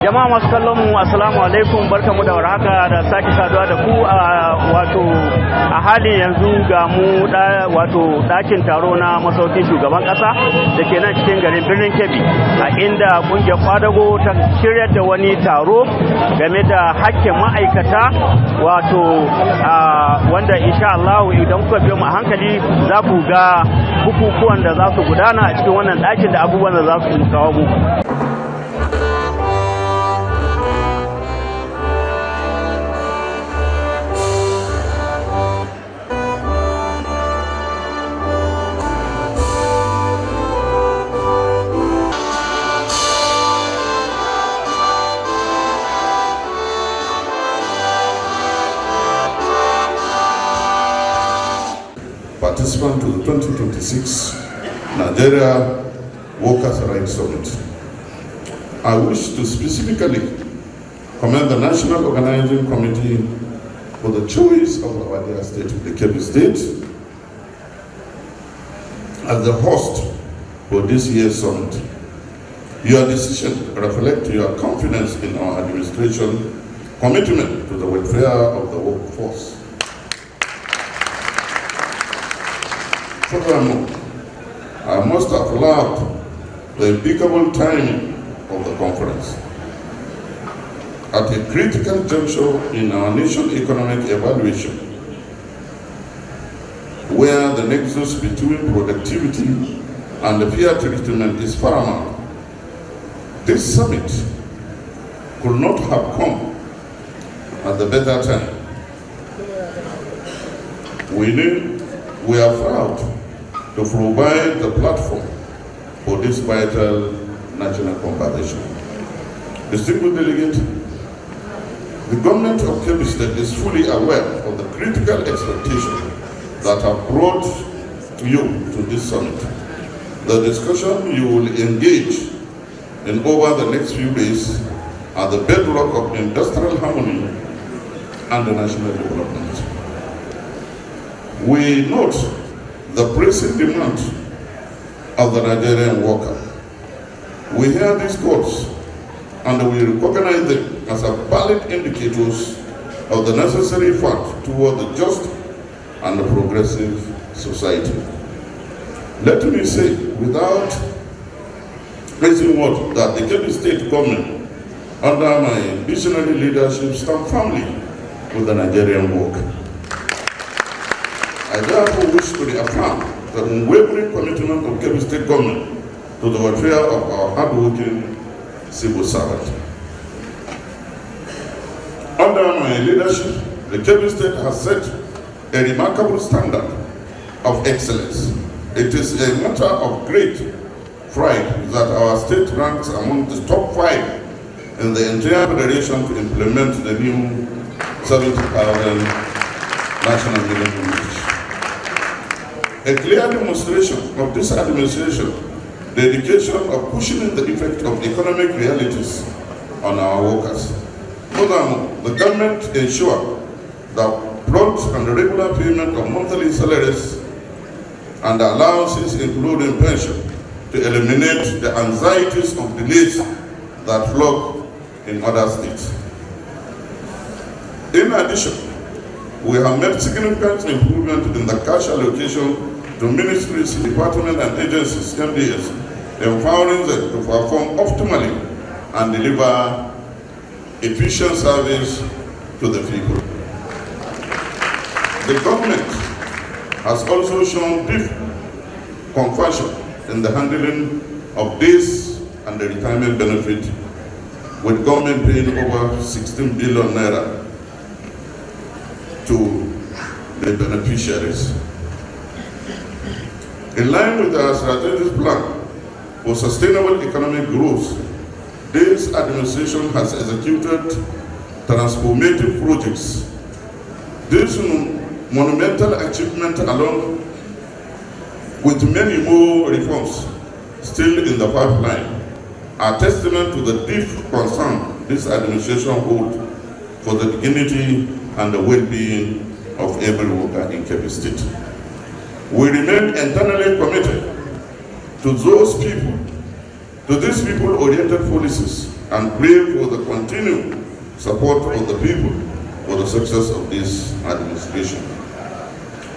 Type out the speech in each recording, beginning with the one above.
Jama'a masu kallon mu assalamu alaikum, barkamu da warhaka da sake saduwa da ku a halin yanzu ga mu dakin taro na masaukin shugaban kasa da ke nan cikin garin birnin Kebbi, a inda kungiyar kwadago ta shirya da wani taro game da hakkin ma'aikata wanda insha Allah idan kuka biyo mu a hankali za ku ga bukukuwan da za su gudana a cikin wannan dakin da abubuwan da za su kawo muku. Participant to the 2026 Nigeria Workers' Rights Summit. I wish to specifically commend the National Organizing Committee for the choice of our dear state, the Kebbi State, as the host for this year's summit. Your decision reflects your confidence in our administration, commitment to the welfare of the workforce. Furthermore, I must applaud the impeccable timing of the conference. At a critical juncture in our nation's economic evaluation, where the nexus between productivity and the fair treatment is paramount, this summit could not have come at the better time. We are proud to provide the platform for this vital national conversation. Distinguished delegate, the government of Kebbi State is fully aware of the critical expectations that have brought you to this summit. The discussion you will engage in over the next few days are the bedrock of industrial harmony and the national development. We note the pressing demand of the Nigerian worker. We hear these calls and we recognize them as a valid indicators of the necessary path toward a just and a progressive society. Let me say, without raising word, that the Kebbi State government, under my visionary leadership, stand firmly with the Nigerian worker. I therefore wish to reaffirm the unwavering commitment of Kebbi State government to the welfare of our hardworking civil servant. Under my leadership, the Kebbi State has set a remarkable standard of excellence. It is a matter of great pride that our state ranks among the top 5 in the entire federation to implement the new 70,000 national minimum wage. A clear demonstration of this administration, dedication of cushioning the effect of economic realities on our workers. Furthermore, the government ensure that prompt and regular payment of monthly salaries and allowances, including pension, to eliminate the anxieties of delays that flock in other states. In addition, we have made significant improvement in the cash allocation to ministries, departments, and agencies, MDS, empowering them to perform optimally and deliver efficient service to the people. The government has also shown deep compassion in the handling of this and the retirement benefit, with government paying over 16 billion naira to the beneficiaries. In line with our strategic plan for sustainable economic growth, this administration has executed transformative projects. This monumental achievement, along with many more reforms still in the pipeline, are testament to the deep concern this administration holds for the dignity and the well-being of every worker in Kebbi State. We remain internally committed to these people-oriented policies and pray for the continued support of the people for the success of this administration.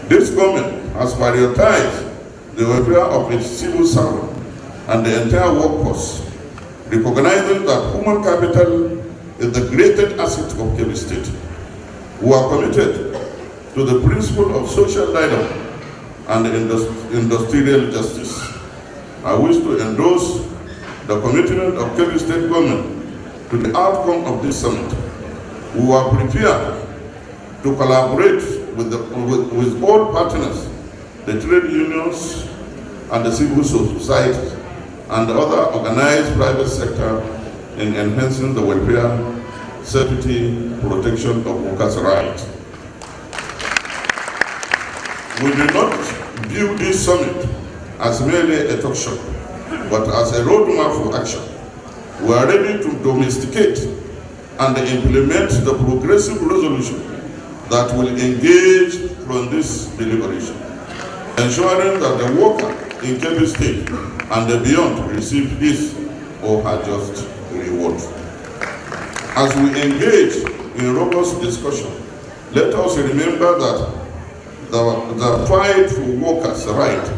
This government has prioritized the welfare of its civil servant and the entire workforce, recognizing that human capital is the greatest asset of Kebbi State. We are committed to the principle of social dialogue and industrial justice. I wish to endorse the commitment of Kebbi State government to the outcome of this summit. We are prepared to collaborate with all partners, the trade unions and the civil society and the other organized private sector in enhancing the welfare, safety, protection of workers' rights. We do not view this summit as merely a talk show, but as a roadmap for action. We are ready to domesticate and implement the progressive resolution that will engage from this deliberation, ensuring that the worker in Kebbi State and beyond receive his or her just reward. As we engage in robust discussion, let us remember that the fight for workers' rights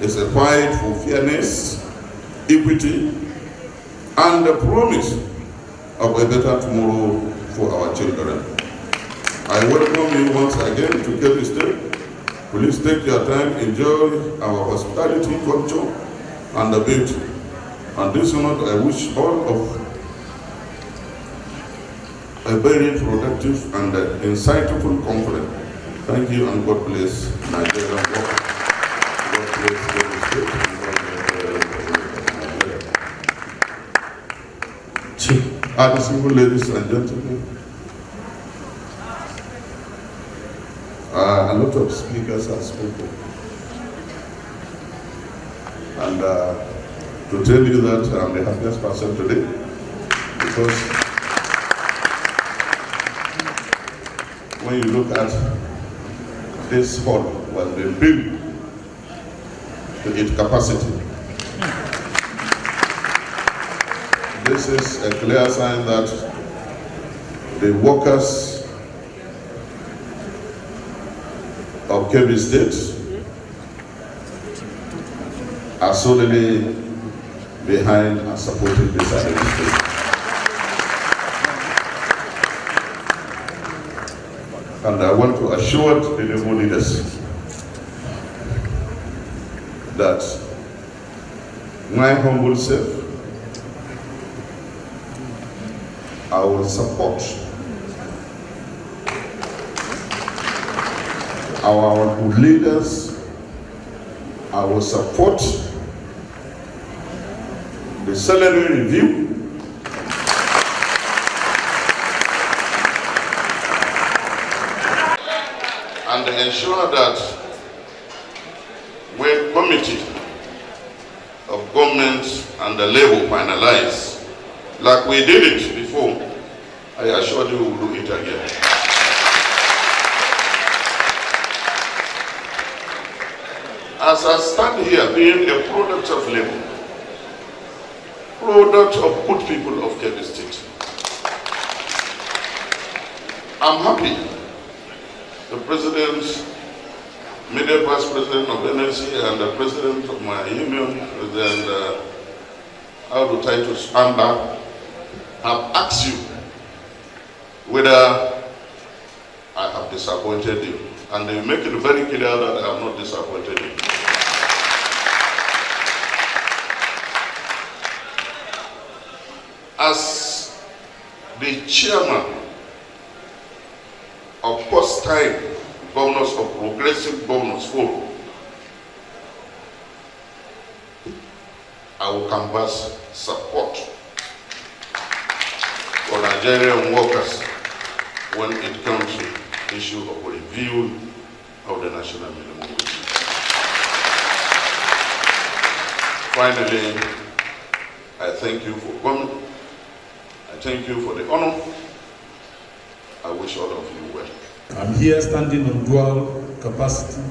is a fight for fairness, equity, and the promise of a better tomorrow for our children. I welcome you once again to Kebbi State. Please take your time, enjoy our hospitality, culture, and the beauty. On this note, I wish all of a very productive and insightful conference. Thank you and God bless Nigeria. God bless Kebbi State. Distinguished ladies and gentlemen, a lot of speakers have spoken. And to tell you that I'm the happiest person today, because when you look at this hall was being built to its capacity, this is a clear sign that the workers of Kebbi State are solely behind and supporting this administration. And I want to assure the new leaders that my humble self, I will support our leaders. I will support the salary review, and ensure that when committee of government and the labor finalize, like we did it before, I assure you we will do it again. As I stand here being a product of labor, product of good people of Kebbi State, I'm happy the President, Media Vice President of NLC and the President of my union, President Audu Titus Amba, have asked you whether I have disappointed you. And they make it very clear that I have not disappointed you. As the chairman of first-time governors of Progressive Governors Forum, I will canvass support for Nigerian workers when it comes to the issue of review of the national minimum wage. Finally, I thank you for coming. I thank you for the honor. I wish all of you well. I'm here standing on dual capacity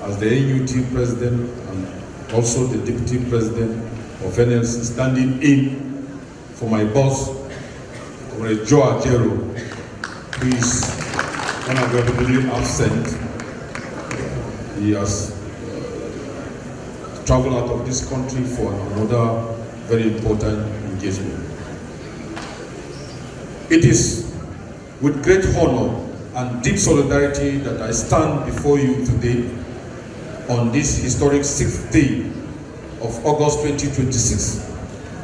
as the NUT president and also the deputy president of NLC, standing in for my boss, Comrade Joe Ajero, who is unavoidably absent. He has traveled out of this country for another very important engagement. It is with great honor and deep solidarity that I stand before you today on this historic 6th day of August 2026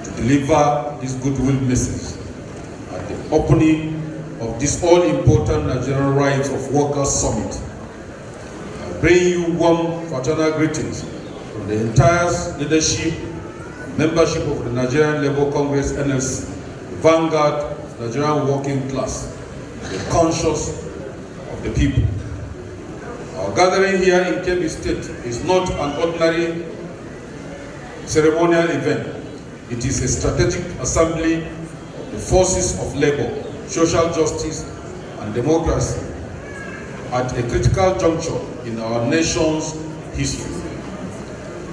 to deliver this goodwill message at the opening of this all-important Nigerian Rights of Workers Summit. I bring you warm fraternal greetings from the entire leadership, membership of the Nigerian Labour Congress NLC, the vanguard of the Nigerian working class, the conscience of the people. Our gathering here in Kebbi State is not an ordinary ceremonial event. It is a strategic assembly of the forces of labor, social justice, and democracy at a critical juncture in our nation's history.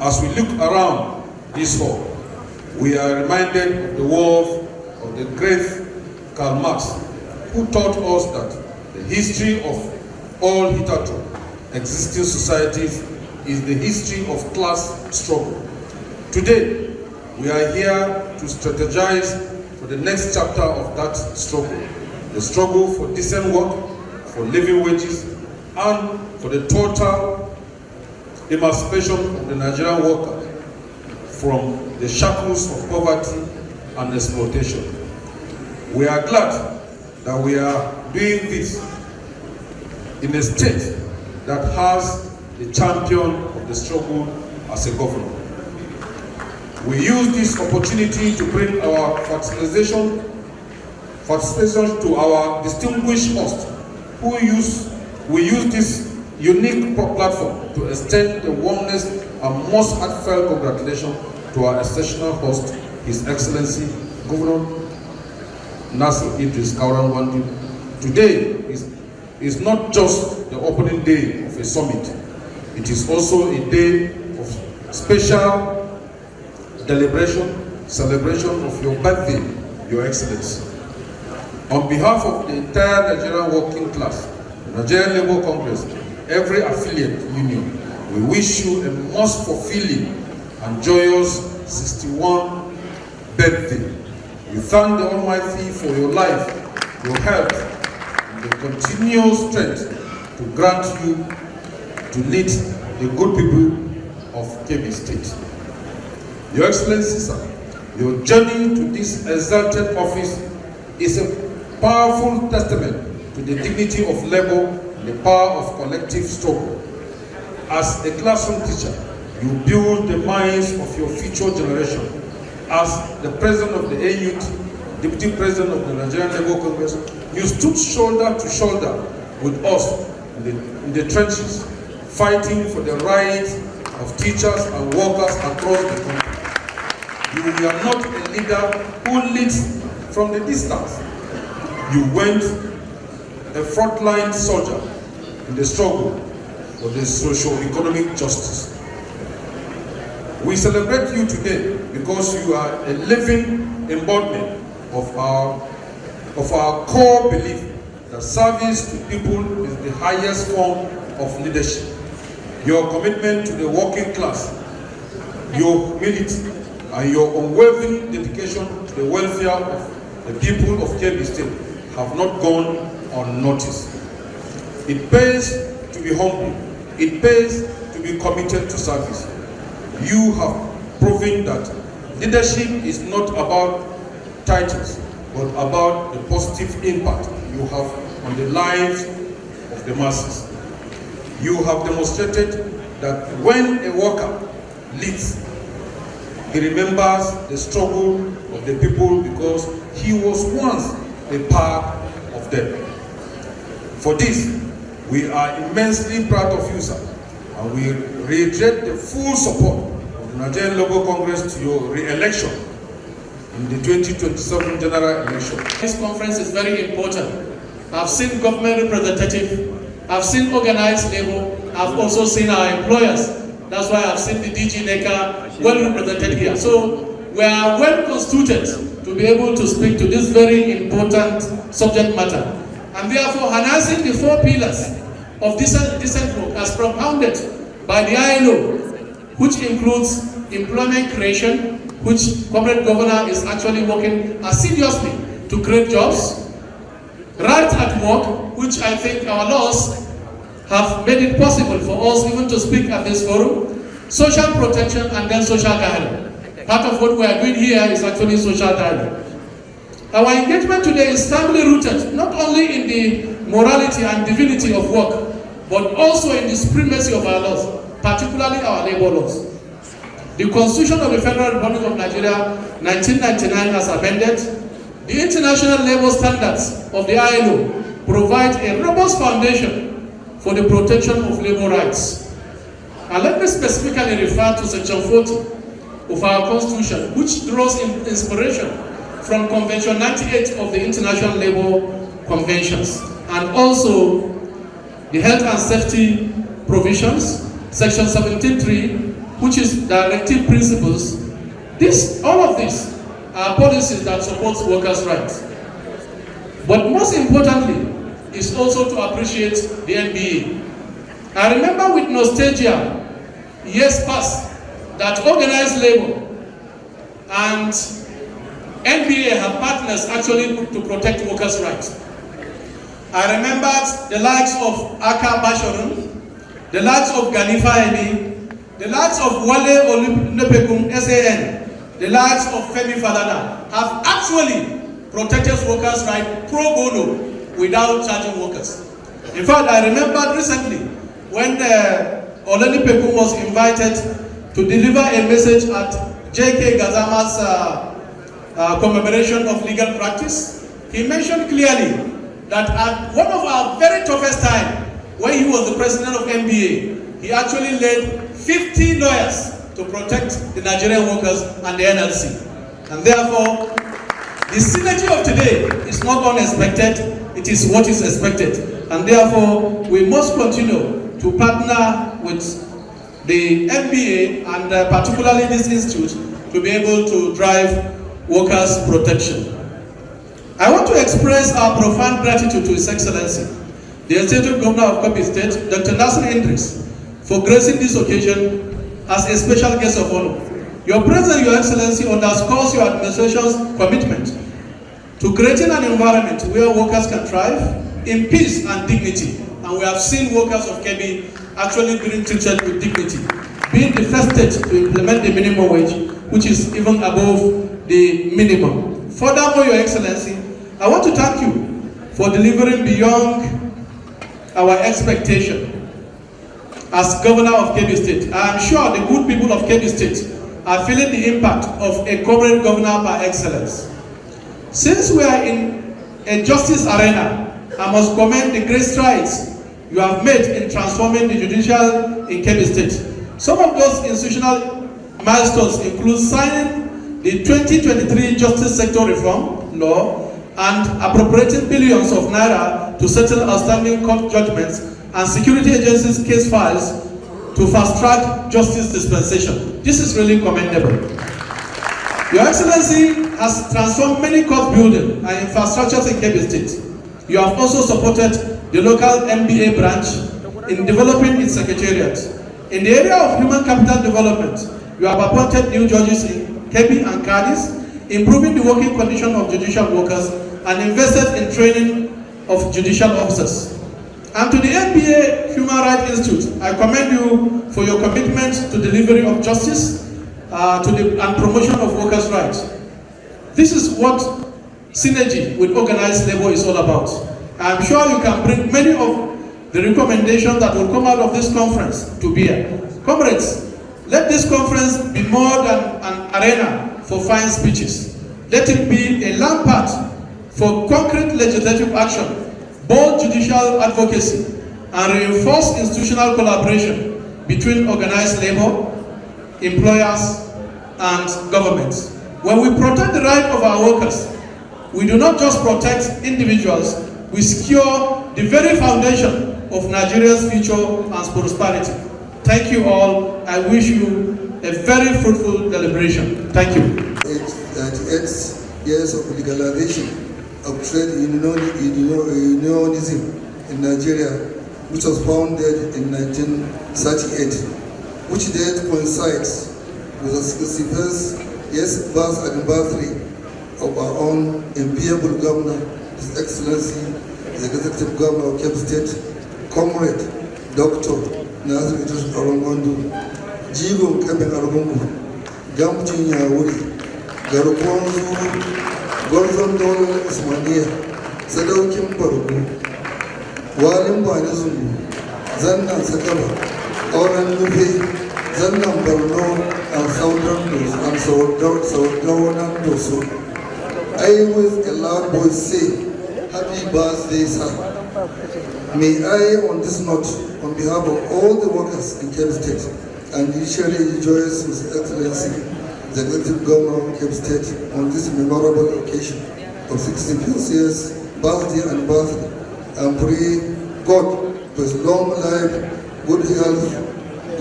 As we look around this hall, we are reminded of the words of the great Karl Marx, who taught us that the history of all hitherto existing societies is the history of class struggle. Today, we are here to strategize for the next chapter of that struggle, the struggle for decent work, for living wages, and for the total emancipation of the Nigerian worker from the shackles of poverty and exploitation. We are glad that we are doing this in a state that has the champion of the struggle as a governor. We use this opportunity to bring our participation to our distinguished host, we use this unique platform to extend the warmest and most heartfelt congratulations to our exceptional host, His Excellency Governor Nasir Idris Kauran Wandi. Today is not just the opening day of a summit, it is also a day of special celebration of your birthday, Your Excellency. On behalf of the entire Nigerian working class, the Nigerian Labour Congress, every affiliate union, we wish you a most fulfilling and joyous 61st birthday. We thank the Almighty for your life, your health, and the continuous strength to grant you to lead the good people of Kebbi State. Your Excellency, sir, your journey to this exalted office is a powerful testament to the dignity of labor and the power of collective struggle. As a classroom teacher, you build the minds of your future generation. As the president of the AUT, deputy president of the Nigerian Labour Congress, you stood shoulder to shoulder with us in the trenches, fighting for the rights of teachers and workers across the country. You are not a leader who leads from the distance. You went a frontline soldier in the struggle for the socio-economic justice. We celebrate you today because you are a living embodiment of our core belief that service to people is the highest form of leadership. Your commitment to the working class, your humility, and your unwavering dedication to the welfare of the people of Kebbi State have not gone unnoticed. It pays to be humble. It pays to be committed to service. You have proven that leadership is not about titles, but about the positive impact you have on the lives of the masses. You have demonstrated that when a worker leads, he remembers the struggle of the people because he was once a part of them. For this, we are immensely proud of you, sir, and we reiterate the full support of the Nigerian Labour Congress to your re-election in the 2027 general election. This conference is very important. I've seen government representatives, I've seen organized labor, I've also seen our employers. That's why I've seen the DG NECA well represented here. So we are well constituted to be able to speak to this very important subject matter. And therefore, harnessing the 4 pillars of decent work as propounded by the ILO, which includes employment creation, which corporate governor is actually working assiduously to create jobs, right at work, which I think our laws have made it possible for us even to speak at this forum, social protection, and then social dialogue. Part of what we are doing here is actually social dialogue. Our engagement today is firmly rooted not only in the morality and divinity of work, but also in the supremacy of our laws, particularly our labor laws. The Constitution of the Federal Republic of Nigeria, 1999, as amended, the international labor standards of the ILO provide a robust foundation for the protection of labor rights. And let me specifically refer to Section 40 of our Constitution, which draws inspiration from Convention 98 of the International Labour Conventions, and also the health and safety provisions, Section 17.3, which is directive principles. All of these are policies that support workers' rights. But most importantly is also to appreciate the NBA. I remember with nostalgia, years past, that organized labor and NBA have partners actually to protect workers' rights. I remembered the likes of Aka Basharun, the likes of Ganifa Emi, the likes of Wale Olupekum SAN, the likes of Femi Falana have actually protected workers' rights pro bono without charging workers. In fact, I remembered recently when Olupekum was invited to deliver a message at J.K. Gazama's commemoration of legal practice. He mentioned clearly that at one of our very toughest times, when he was the president of NBA, he actually led 50 lawyers to protect the Nigerian workers and the NLC. And therefore, the synergy of today is not unexpected, it is what is expected. And therefore, we must continue to partner with the NBA and particularly this institute to be able to drive workers' protection. I want to express our profound gratitude to His Excellency, the Executive Governor of Kebbi State, Dr. Nasir Idris, for gracing this occasion as a special guest of honor. Your presence, Your Excellency, underscores your administration's commitment to creating an environment where workers can thrive in peace and dignity. And we have seen workers of Kebbi actually being treated with dignity, being the first state to implement the minimum wage, which is even above the minimum. Furthermore, Your Excellency, I want to thank you for delivering beyond our expectation as Governor of Kebbi State. I am sure the good people of Kebbi State are feeling the impact of a corporate governor par excellence. Since we are in a justice arena, I must commend the great strides you have made in transforming the judicial in Kebbi State. Some of those institutional milestones include signing the 2023 Justice Sector Reform Law and appropriating billions of naira to settle outstanding court judgments and security agencies' case files to fast-track justice dispensation. This is really commendable. Your Excellency has transformed many court buildings and infrastructures in Kebbi State. You have also supported the local MBA branch in developing its secretariat. In the area of human capital development, you have appointed new judges in Kebbi and Cadiz, improving the working condition of judicial workers, and invested in training of judicial officers. And to the NBA Human Rights Institute, I commend you for your commitment to delivery of justice and promotion of workers' rights. This is what synergy with organized labor is all about. I am sure you can bring many of the recommendations that will come out of this conference to bear. Comrades, let this conference be more than an arena for fine speeches. Let it be a lampard for concrete legislative action, bold judicial advocacy, and reinforced institutional collaboration between organized labor, employers, and governments. When we protect the right of our workers, we do not just protect individuals, we secure the very foundation of Nigeria's future and prosperity. Thank you all. I wish you a very fruitful deliberation. Thank you. It's years of legalization of trade unionism in Nigeria, which was founded in 1938, which date coincides with the 61st birth anniversary of our own enviable governor, His Excellency, the Executive Governor of Kebbi State, Comrade Dr. Nazir Idris Arongondo, Jigo Kebbi Argungu, Gamjin Yawuri, Garukon Zuru, Gordon Dollar Ismania, Sadaukin Barugu, Walim Banizungu, Zannan Sakaba, Oran Lupe, Zannan Barno, and Southern Dosu. I with a loud voice say, Happy birthday, sir. May I, on this note, on behalf of all the workers in Kebbi State, and initially rejoice His Excellency, the Executive Governor of Kebbi State, on this memorable occasion of 65th year's birthday anniversary, and pray God for His long life, good health,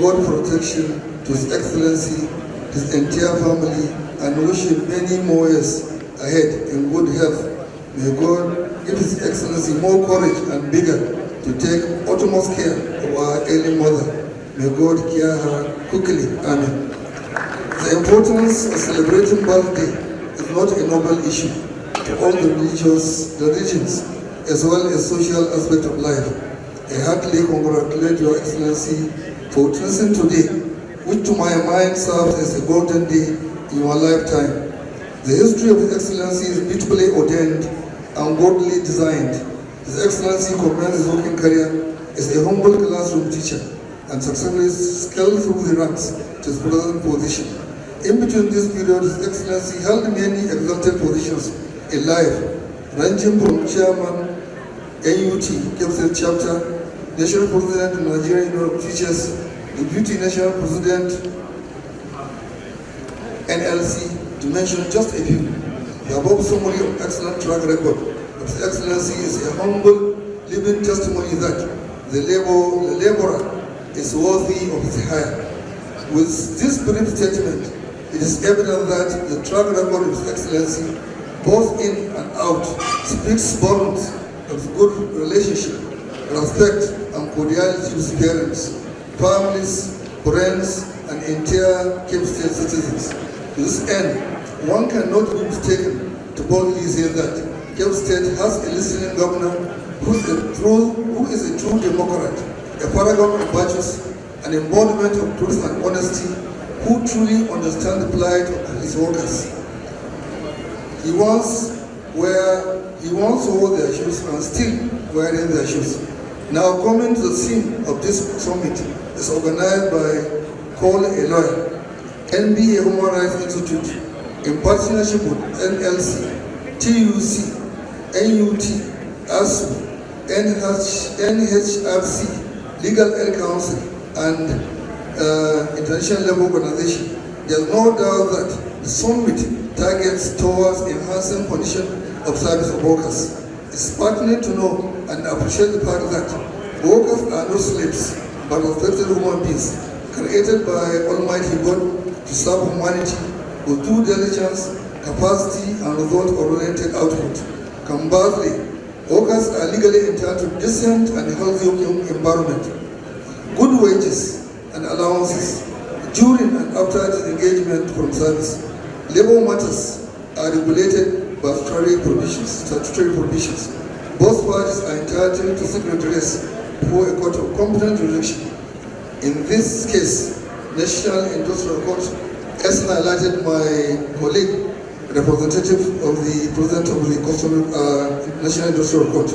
God protection to His Excellency, His entire family, and wish him many more years ahead in good health. May God give His Excellency more courage and vigor to take utmost care of our ailing mother. May God cure her quickly. Amen. The importance of celebrating birthday is not a noble issue to all the religions as well as social aspects of life. I heartily congratulate Your Excellency for witnessing today, which to my mind serves as a golden day in your lifetime. The history of His Excellency is beautifully ordained and godly designed. His Excellency commenced his working career as a humble classroom teacher and successfully scaled through the ranks to his present position. In between this period, His Excellency held many exalted positions in life, ranging from Chairman, NUT, Kebbi State Chapter, National President of Nigerian Union of Teachers, Deputy National President, NLC, to mention just a few. The above summary of excellent track record of His Excellency is a humble, living testimony that the laborer is worthy of his hire. With this brief statement, it is evident that the track record of His Excellency, both in and out, speaks volumes of good relationship, respect, and cordiality with parents, families, friends, and entire Kebbi State citizens. To this end, one cannot be mistaken to boldly say that Kebbi State has a listening governor who is a true democrat, a paragon of virtues, an embodiment of truth and honesty, who truly understands the plight of his workers. He once wore their shoes and still wearing their shoes. Now coming to the theme of this summit is organized by Call a Lawyer, NBA Human Rights Institute, in partnership with NLC, TUC, NUT, ASU, NHRC, Legal Aid Council, and International Labour Organization. There is no doubt that the summit targets towards enhancing condition of service of workers. It's pertinent to know and appreciate the fact that workers are not slaves, but respected human beings, created by Almighty God to serve humanity with due diligence, capacity, and result-oriented output. Conversely, workers are legally entitled to decent and healthy working environment, good wages and allowances during and after disengagement from service. Labor matters are regulated by statutory provisions. Both parties are entitled to seek redress before a court of competent jurisdiction. In this case, National Industrial Court, as highlighted my colleague, representative of the President of the National Industrial Court,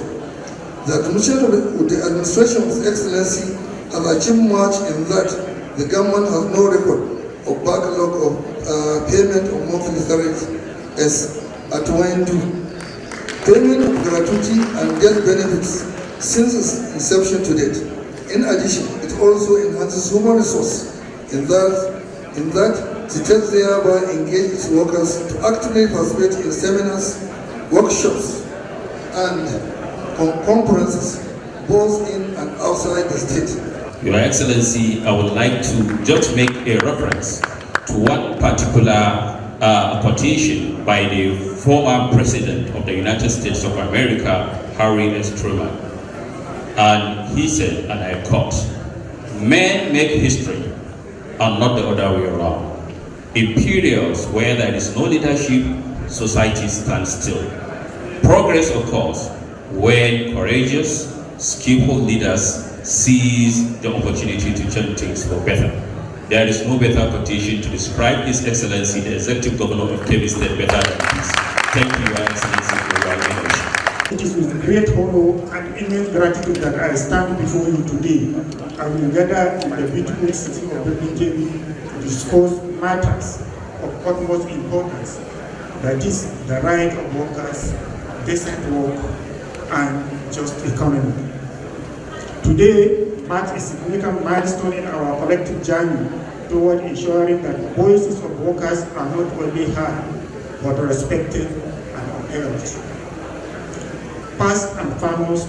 the administration of His Excellency has achieved much in that the government has no record of backlog of payment of monthly salaries as at when due. Payment of gratuity and death benefits since its inception to date. In addition, it also enhances human resource in that states thereby engage its workers to actively participate in seminars, workshops, and conferences both in and outside the state. Your Excellency, I would like to just make a reference to one particular a quotation by the former president of the United States of America, Harry S. Truman. And he said, and I quote, "Men make history and not the other way around. In periods where there is no leadership, society stands still. Progress occurs when courageous, skillful leaders seize the opportunity to change things for better." There is no better quotation to describe His Excellency, the Executive Governor of Kebbi State, better than this. Thank you, Your Excellency, for your attention. It is with great honor and immense gratitude that I stand before you today and we gather in the beautiful city of Kebbi to discuss matters of utmost importance, that is, the right of workers, decent work, and just economy. Today marks a significant milestone in our collective journey toward ensuring that the voices of workers are not only heard, but respected and upheld. Past and foremost,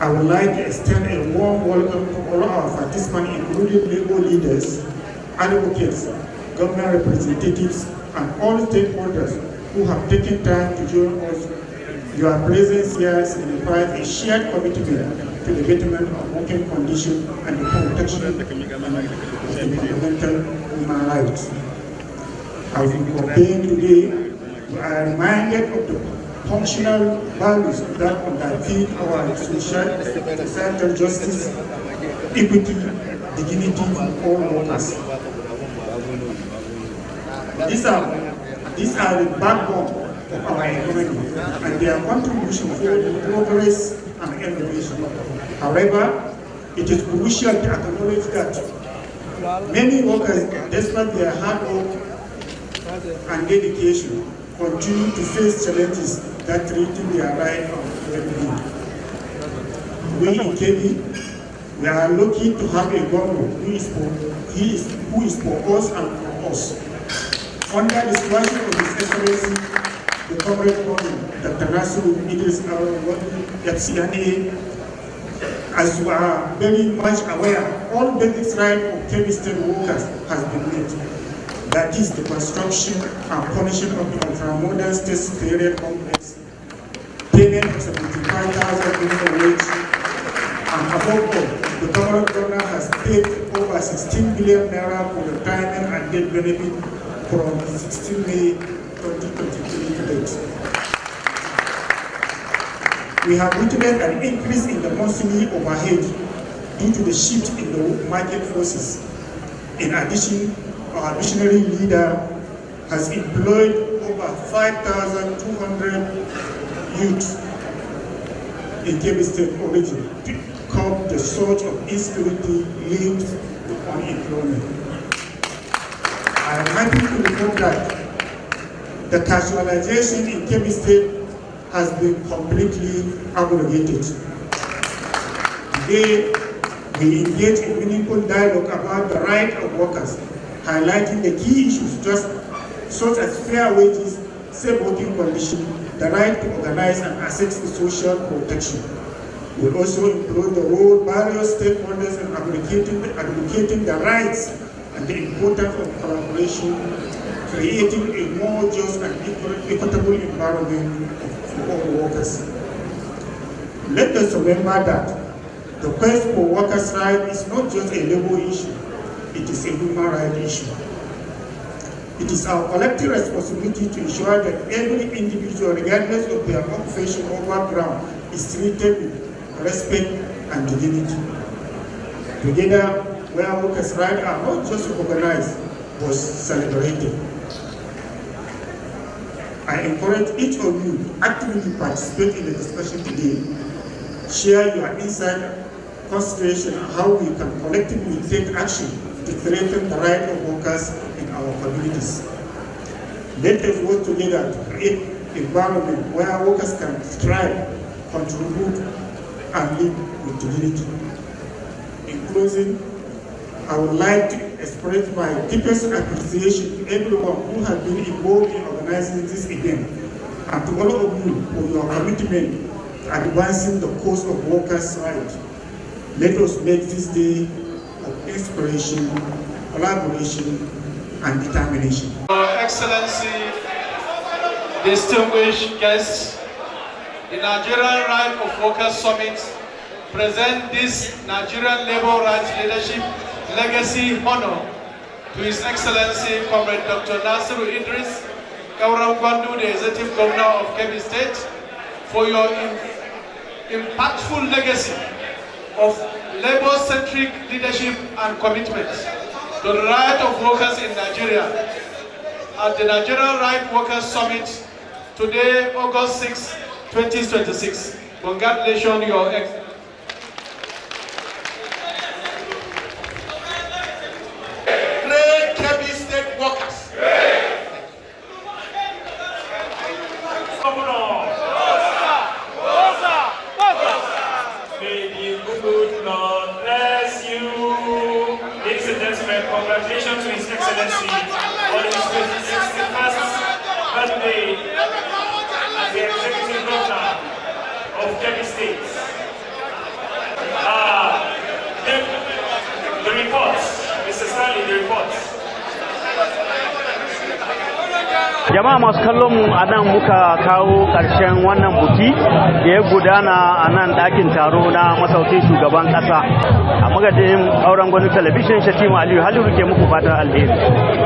I would like to extend a warm welcome to all our participants, including labor leaders, advocates, government representatives, and all stakeholders who have taken time to join us. Your presence here signifies a shared commitment to the betterment of working conditions and the protection of the fundamental human rights. As we campaign today, we are reminded of the functional values that underpin our societal justice, equity, dignity for all workers. These are the backbone of our economy and their contribution for progress and innovation. However, it is crucial to acknowledge that many workers, despite their hard work and dedication, continue to face challenges that threaten their right of well-being. We in Kebbi, we are lucky to have a governor who is for us and for us. Under the stewardship of His Excellency, the Comrade Governor, Dr. Nasiru Idris FCNA, as you are very much aware, all basic rights of Kebbi State workers has been met. That is the construction and furnishing of the ultra-modern state secretariat complex, payment of 75,000 minimum wage, and above all, the governor has paid over 16 billion naira for retirement and death benefit from 16 May 2023 to date. We have witnessed an increase in the monthly overhead due to the shift in the market forces. In addition, our visionary leader has employed over 5,200 youth in Kebbi State origin to curb the surge of insecurity linked to unemployment. I am happy to report that the casualization in Kebbi State has been completely abrogated. Today, we engage in meaningful dialogue about the right of workers, highlighting the key issues such as fair wages, safe working conditions, the right to organize and access to social protection. We will also include the role of various stakeholders in advocating the rights and the importance of collaboration, creating a more just and equitable environment for all workers. Let us remember that the quest for workers' rights is not just a labor issue, it is a human rights issue. It is our collective responsibility to ensure that every individual, regardless of their occupation or background, is treated with respect and dignity. Together, where workers' rights are not just recognized, but celebrated. I encourage each of you to actively participate in the discussion today. Share your insight, consideration on how we can collectively take action to strengthen the right of workers in our communities. Let us work together to create an environment where workers can strive, contribute, and live with dignity. In closing, I would like to express my deepest appreciation to everyone who has been involved in organizing this event, and to all of you for your commitment to advancing the cause of workers' rights. Let us make this day of inspiration, collaboration, and determination. Your Excellency, distinguished guests, the Nigerian Right of Workers Summit present this Nigerian Labour Rights Leadership Legacy Honor to His Excellency Comrade Dr. Nasiru Idris, Kauram Gwandu, the Executive Governor of Kebbi State, for your impactful legacy of labor-centric leadership and commitment to the right of workers in Nigeria. At the Nigerian Right Workers Summit today, August 6, 2026. Congratulations, Your Excellency. Great Kebbi State workers. May the good Lord bless you. Ladies and gentlemen, congratulations to His Excellency on his 61st birthday as the Executive Governor of Kebbi State. The reports, Mr. Stanley, the reports. Jama'a masu kallon mu a nan muka kawo ƙarshen wannan buki da ya gudana a nan ɗakin taro na masaukin shugaban ƙasa. A magadin auren gwani talabishin Shatima Aliyu Haliru ke muku fatan alheri.